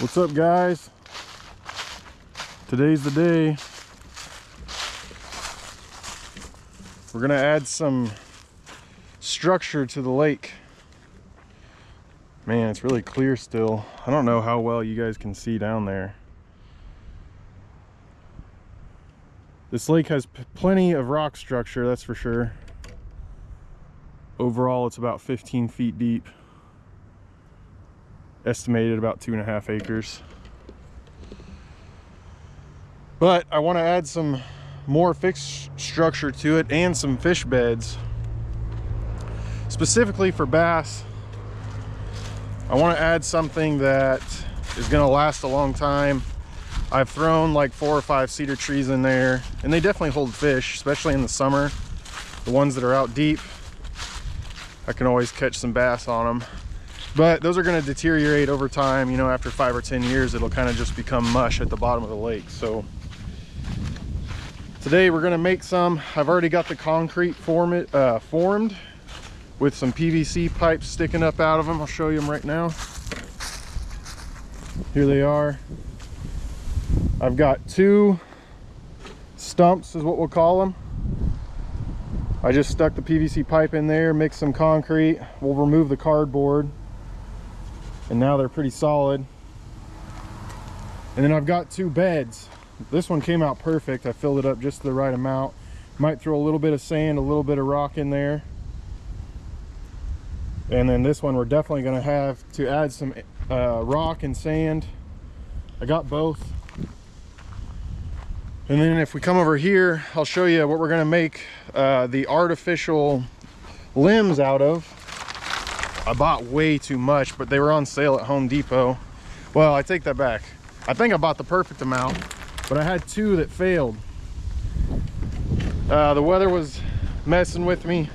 What's up, guys? Today's the day. We're gonna add some structure to the lake. Man, it's really clear still. I don't know how well you guys can see down there. This lake has plenty of rock structure, that's for sure. Overall, it's about 15 feet deep. Estimated about 2.5 acres. But I want to add some more fixed structure to it and some fish beds. Specifically for bass, I want to add something that is going to last a long time. I've thrown like 4 or 5 cedar trees in there, and they definitely hold fish, especially in the summer. The ones that are out deep, I can always catch some bass on them. But those are going to deteriorate over time. You know, after 5 or 10 years, it'll kind of just become mush at the bottom of the lake. So today we're going to make some. I've already got the concrete formed with some PVC pipes sticking up out of them. I'll show you them right now. Here they are. I've got 2 stumps is what we'll call them. I just stuck the PVC pipe in there, mixed some concrete. We'll remove the cardboard. And now they're pretty solid. And then I've got 2 beds. This one came out perfect. I filled it up just the right amount. Might throw a little bit of sand, a little bit of rock in there. And then this one we're definitely going to have to add some rock and sand. I got both. And then if we come over here, I'll show you what we're going to make the artificial limbs out of. I bought way too much, but they were on sale at Home Depot. Well, I take that back. I think I bought the perfect amount, but I had 2 that failed. The weather was messing with me,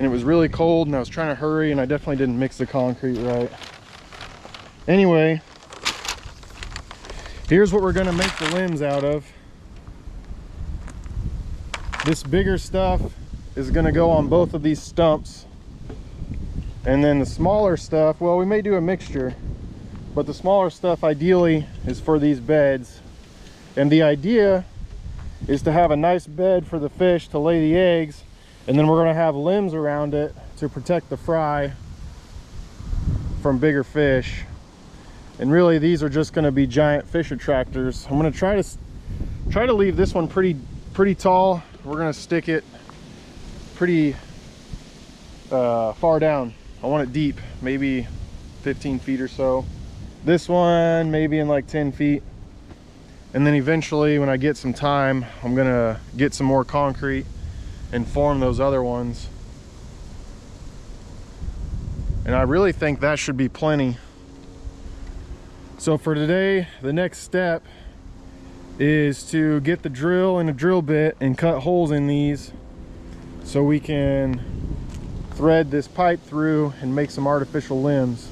and it was really cold, and I was trying to hurry, and I definitely didn't mix the concrete right. Anyway, here's what we're gonna make the limbs out of. This bigger stuff is gonna go on both of these stumps. And then the smaller stuff, well, we may do a mixture, but the smaller stuff ideally is for these beds. And the idea is to have a nice bed for the fish to lay the eggs, and then we're going to have limbs around it to protect the fry from bigger fish. And really, these are just going to be giant fish attractors. I'm going to try to leave this one pretty tall. We're going to stick it pretty far down. I want it deep, maybe 15 feet or so. This one maybe in like 10 feet. And then eventually, when I get some time, I'm gonna get some more concrete and form those other ones. And I really think that should be plenty. So for today, the next step is to get the drill and a drill bit and cut holes in these so we can thread this pipe through and make some artificial limbs.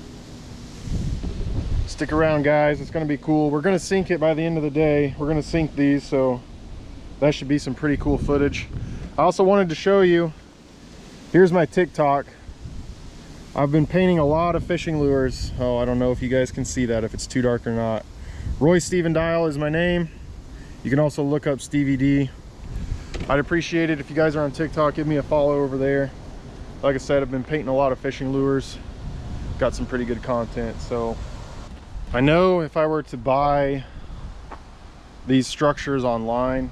Stick around, guys, it's going to be cool. We're going to sink it by the end of the day. We're going to sink these, so that should be some pretty cool footage. I also wanted to show you, here's my TikTok. I've been painting a lot of fishing lures. Oh, I don't know if you guys can see that, if it's too dark or not. Roy Steven Dial is my name. You can also look up Stevie D. I'd appreciate it if you guys are on TikTok, give me a follow over there. Like I said, I've been painting a lot of fishing lures. Got some pretty good content. So I know if I were to buy these structures online,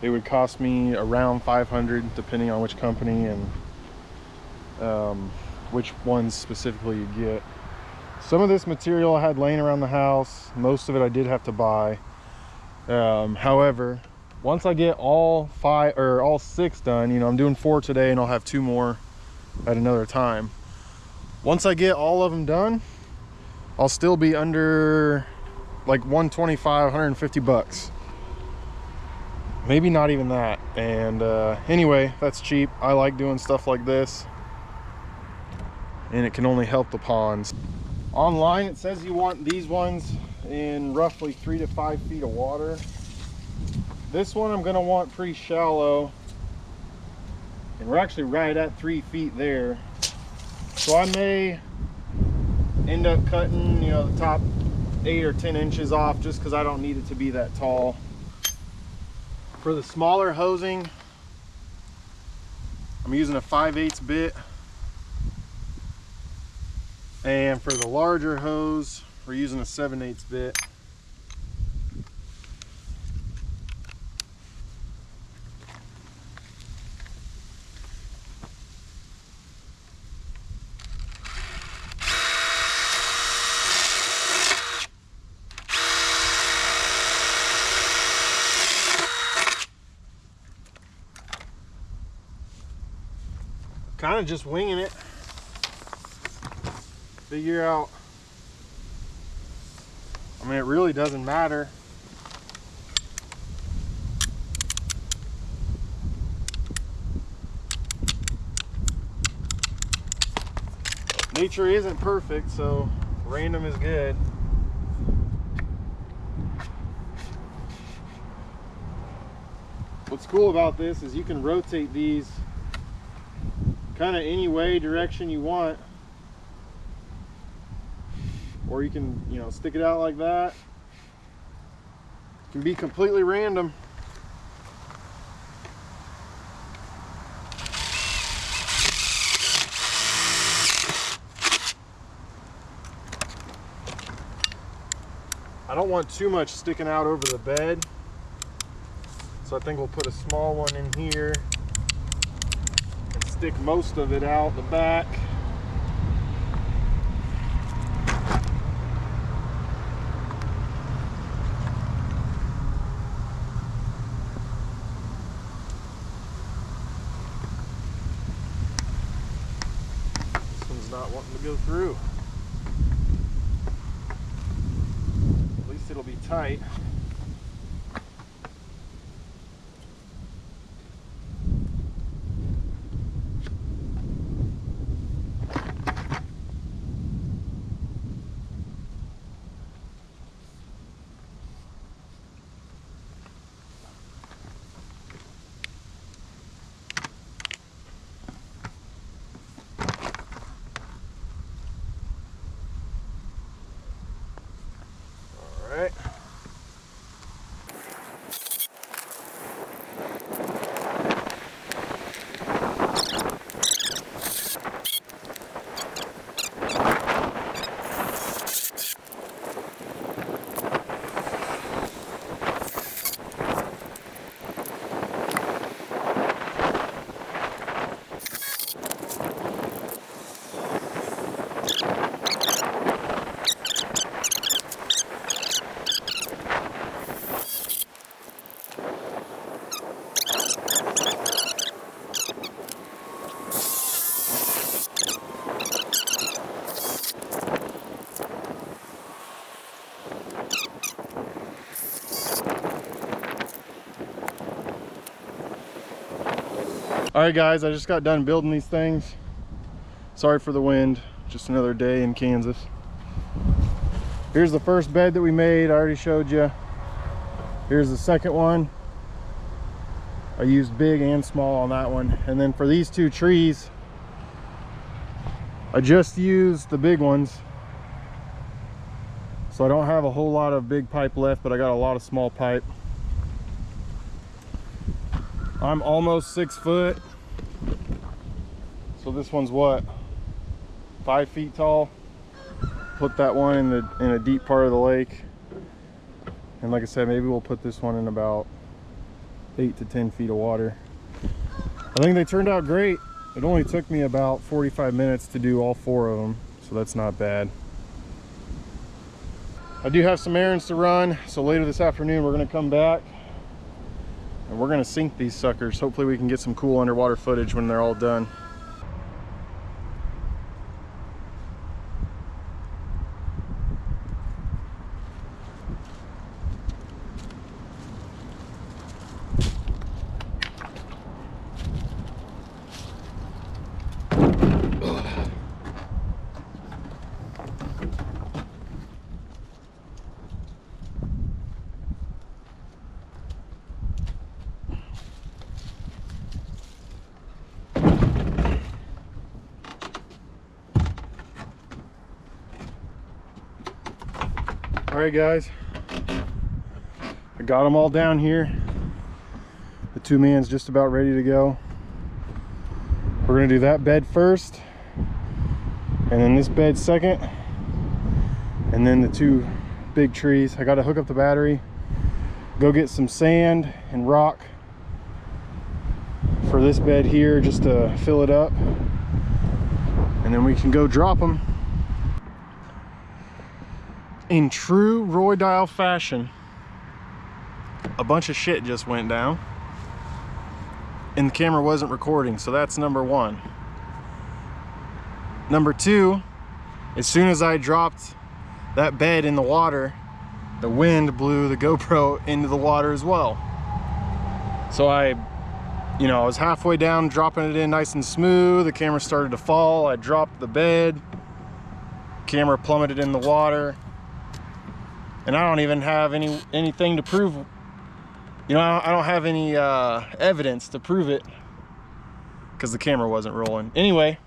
it would cost me around $500 depending on which company and which ones specifically you get. Some of this material I had laying around the house. Most of it I did have to buy. However, once I get all 6 done, you know, I'm doing 4 today and I'll have 2 more at another time. Once I get all of them done, I'll still be under like 125, 150 bucks. Maybe not even that. And anyway, that's cheap. I like doing stuff like this, and it can only help the ponds. Online, it says you want these ones in roughly 3 to 5 feet of water. This one I'm going to want pretty shallow, and we're actually right at 3 feet there. So I may end up cutting, you know, the top 8 or 10 inches off just because I don't need it to be that tall. For the smaller hosing, I'm using a 5/8 bit. And for the larger hose, we're using a 7/8 bit. Kind of just winging it. Figure out, I mean, it really doesn't matter. Nature isn't perfect, so random is good. What's cool about this is you can rotate these kind of any way, direction you want, or you can, you know, stick it out like that. It can be completely random. I don't want too much sticking out over the bed, so I think we'll put a small one in here and stick most of it out the back. This one's not wanting to go through. At least it'll be tight. All right. All right guys, I just got done building these things. Sorry for the wind, just another day in Kansas. Here's the first bed that we made, I already showed you. Here's the second one. I used big and small on that one. And then for these two trees, I just used the big ones. So I don't have a whole lot of big pipe left, but I got a lot of small pipe. I'm almost 6 foot. So this one's what, 5 feet tall. Put that one in a deep part of the lake. And like I said, maybe we'll put this one in about 8 to 10 feet of water. I think they turned out great. It only took me about 45 minutes to do all 4 of them, so that's not bad. I do have some errands to run, so later this afternoon we're gonna come back and we're gonna sink these suckers. Hopefully we can get some cool underwater footage when they're all done. All right, guys, I got them all down here. The 2-man's just about ready to go. We're gonna do that bed first, and then this bed second, and then the 2 big trees. I gotta hook up the battery, go get some sand and rock for this bed here just to fill it up, and then we can go drop them. In true Roy Dial fashion, a bunch of shit just went down and the camera wasn't recording, so that's number 1. Number 2, as soon as I dropped that bed in the water, the wind blew the GoPro into the water as well. So I was halfway down, dropping it in nice and smooth. The camera started to fall. I dropped the bed, camera plummeted in the water, and I don't even have anything to prove. I don't have any evidence to prove it because the camera wasn't rolling. Anyway,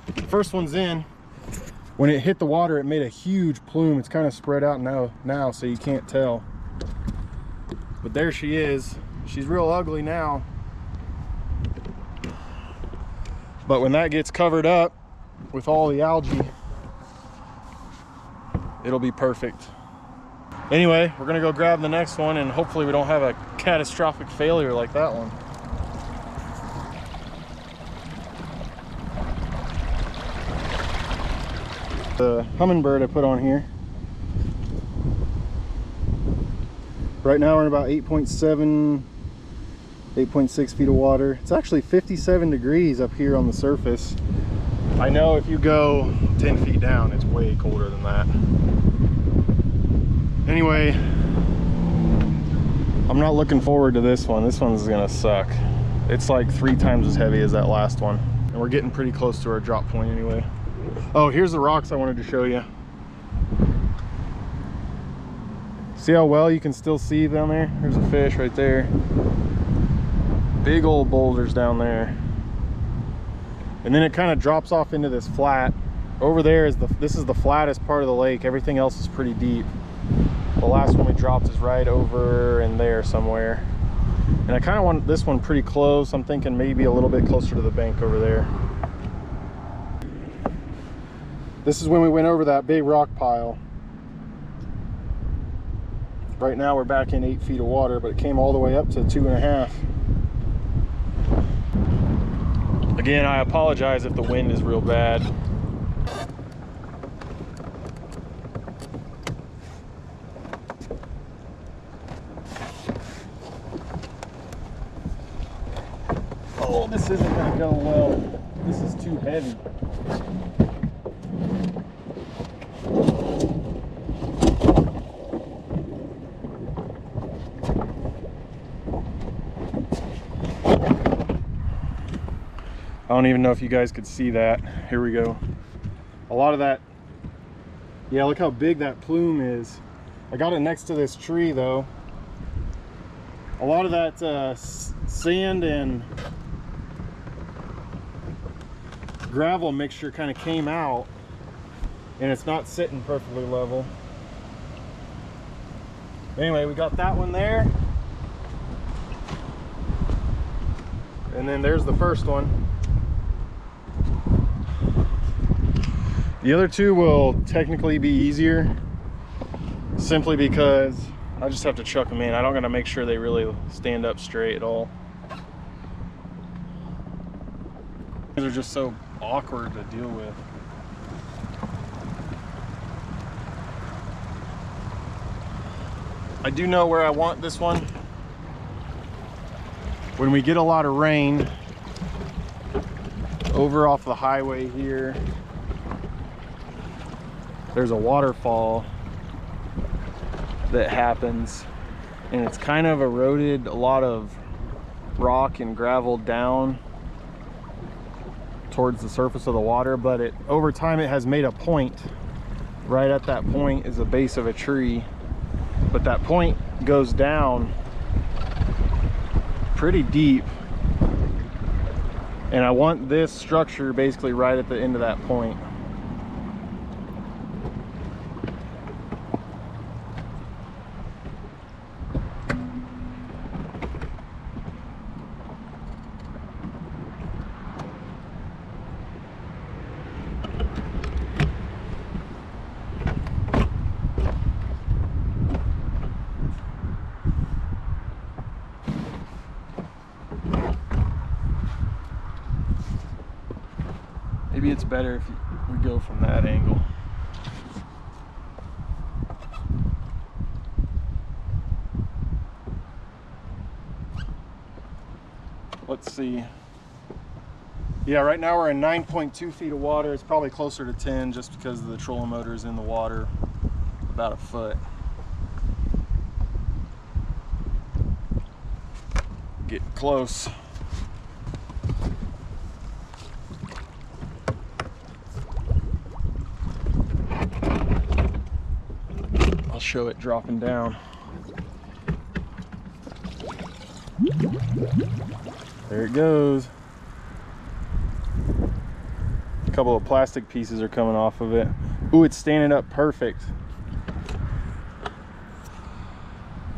the first one's in. When it hit the water, it made a huge plume. It's kind of spread out now, so you can't tell. But there she is. She's real ugly now. But when that gets covered up with all the algae, it'll be perfect. Anyway, we're gonna go grab the next one, and hopefully we don't have a catastrophic failure like that one. The hummingbird I put on here. Right now we're in about 8.7, 8.6 feet of water. It's actually 57 degrees up here on the surface. I know if you go 10 feet down, it's way colder than that. Anyway, I'm not looking forward to this one. This one's gonna suck. It's like 3 times as heavy as that last one. And we're getting pretty close to our drop point anyway. Oh, here's the rocks I wanted to show you. See how well you can still see down there? There's a fish right there. Big old boulders down there. And then it kind of drops off into this flat. Over there this is the flattest part of the lake. Everything else is pretty deep. The last one we dropped is right over in there somewhere. And I kind of want this one pretty close. I'm thinking maybe a little bit closer to the bank over there. This is when we went over that big rock pile. Right now we're back in 8 feet of water, but it came all the way up to 2.5. Again, I apologize if the wind is real bad. Oh, this isn't gonna go well. This is too heavy. I don't even know if you guys could see that. Here we go. A lot of that, yeah, look how big that plume is. I got it next to this tree though. A lot of that sand and gravel mixture kind of came out, and it's not sitting perfectly level. Anyway, we got that one there. And then there's the first one. The other 2 will technically be easier, simply because I just have to chuck them in. I don't gotta make sure they really stand up straight at all. They're just so awkward to deal with. I do know where I want this one. When we get a lot of rain, over off the highway here, there's a waterfall that happens, and it's kind of eroded a lot of rock and gravel down towards the surface of the water, but over time it has made a point. Right at that point is the base of a tree, but that point goes down pretty deep, and I want this structure basically right at the end of that point. maybe it's better if we go from that angle. Let's see. Yeah, right now we're in 9.2 feet of water. It's probably closer to 10 just because the trolling motor is in the water about a foot. Getting close. I'll show it dropping down. There it goes. A couple of plastic pieces are coming off of it. Ooh, it's standing up perfect.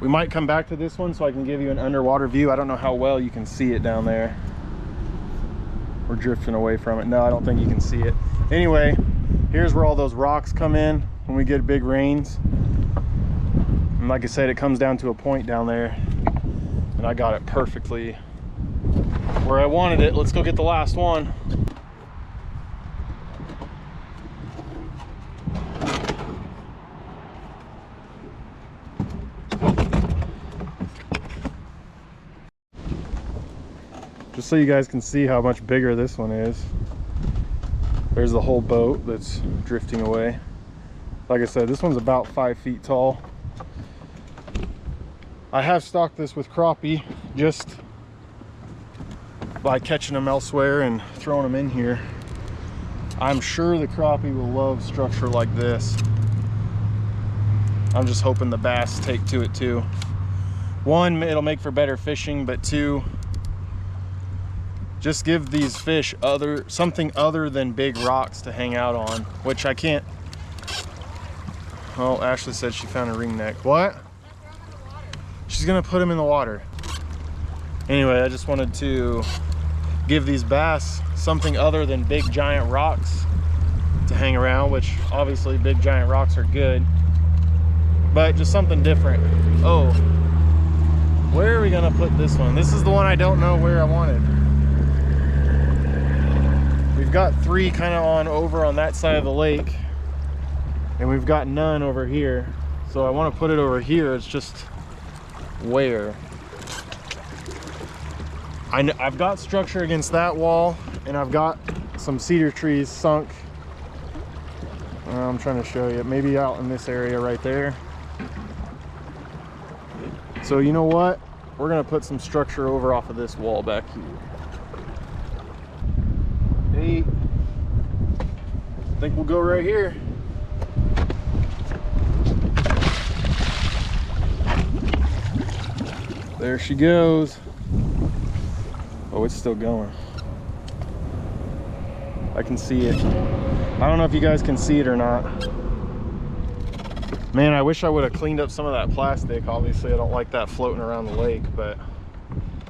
We might come back to this one so I can give you an underwater view. I don't know how well you can see it down there. We're drifting away from it. No, I don't think you can see it. Anyway, here's where all those rocks come in when we get big rains. And like I said, it comes down to a point down there. And I got it perfectly where I wanted it. Let's go get the last one. Just so you guys can see how much bigger this one is. There's the whole boat that's drifting away. Like I said, this one's about 5 feet tall. I have stocked this with crappie just by catching them elsewhere and throwing them in here. I'm sure the crappie will love structure like this. I'm just hoping the bass take to it too. One, it'll make for better fishing, but two, just give these fish something other than big rocks to hang out on, which I can't. Oh, Ashley said she found a ringneck. What? She's gonna put them in the water. Anyway, I just wanted to give these bass something other than big giant rocks to hang around, which obviously big giant rocks are good, but just something different. Oh, where are we gonna put this one? This is the one I don't know where I wanted. We've got three kind of over on that side of the lake, and we've got none over here. So I want to put it over here. It's just where. I've got structure against that wall, and I've got some cedar trees sunk. I'm trying to show you. Maybe out in this area right there. So you know what? We're going to put some structure over off of this wall back here. 8. I think we'll go right here. There she goes. Oh, it's still going. I can see it. I don't know if you guys can see it or not. Man, I wish I would have cleaned up some of that plastic. Obviously, I don't like that floating around the lake, but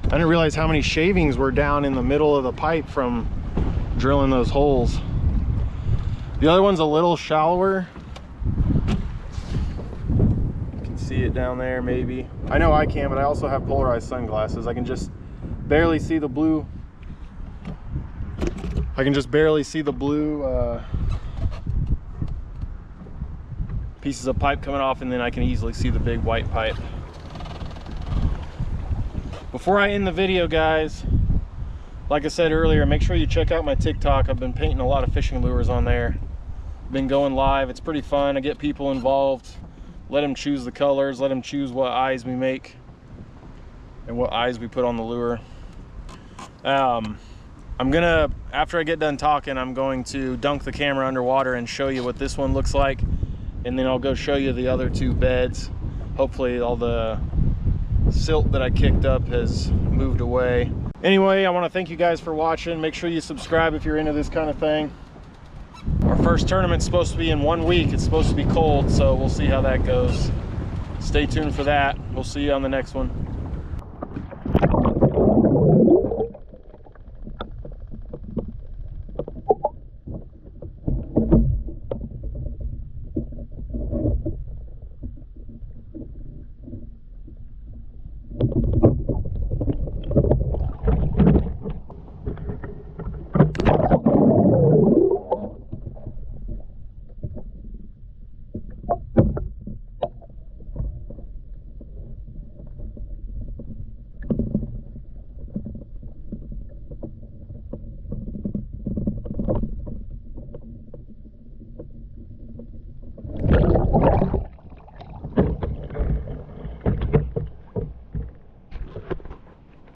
I didn't realize how many shavings were down in the middle of the pipe from drilling those holes. The other one's a little shallower. You can see it down there maybe. I know I can, but I also have polarized sunglasses. I can just barely see the blue. I can just barely see the blue pieces of pipe coming off, and then I can easily see the big white pipe. Before I end the video, guys, like I said earlier, make sure you check out my TikTok. I've been painting a lot of fishing lures on there. Been going live. It's pretty fun. I get people involved. Let them choose the colors. Let them choose what eyes we make and what eyes we put on the lure. I'm gonna, after I get done talking, I'm going to dunk the camera underwater and show you what this one looks like, and then I'll go show you the other two beds. Hopefully all the silt that I kicked up has moved away. Anyway, I want to thank you guys for watching. Make sure you subscribe if you're into this kind of thing. Our first tournament's supposed to be in 1 week. It's supposed to be cold, so we'll see how that goes. Stay tuned for that. We'll see you on the next one.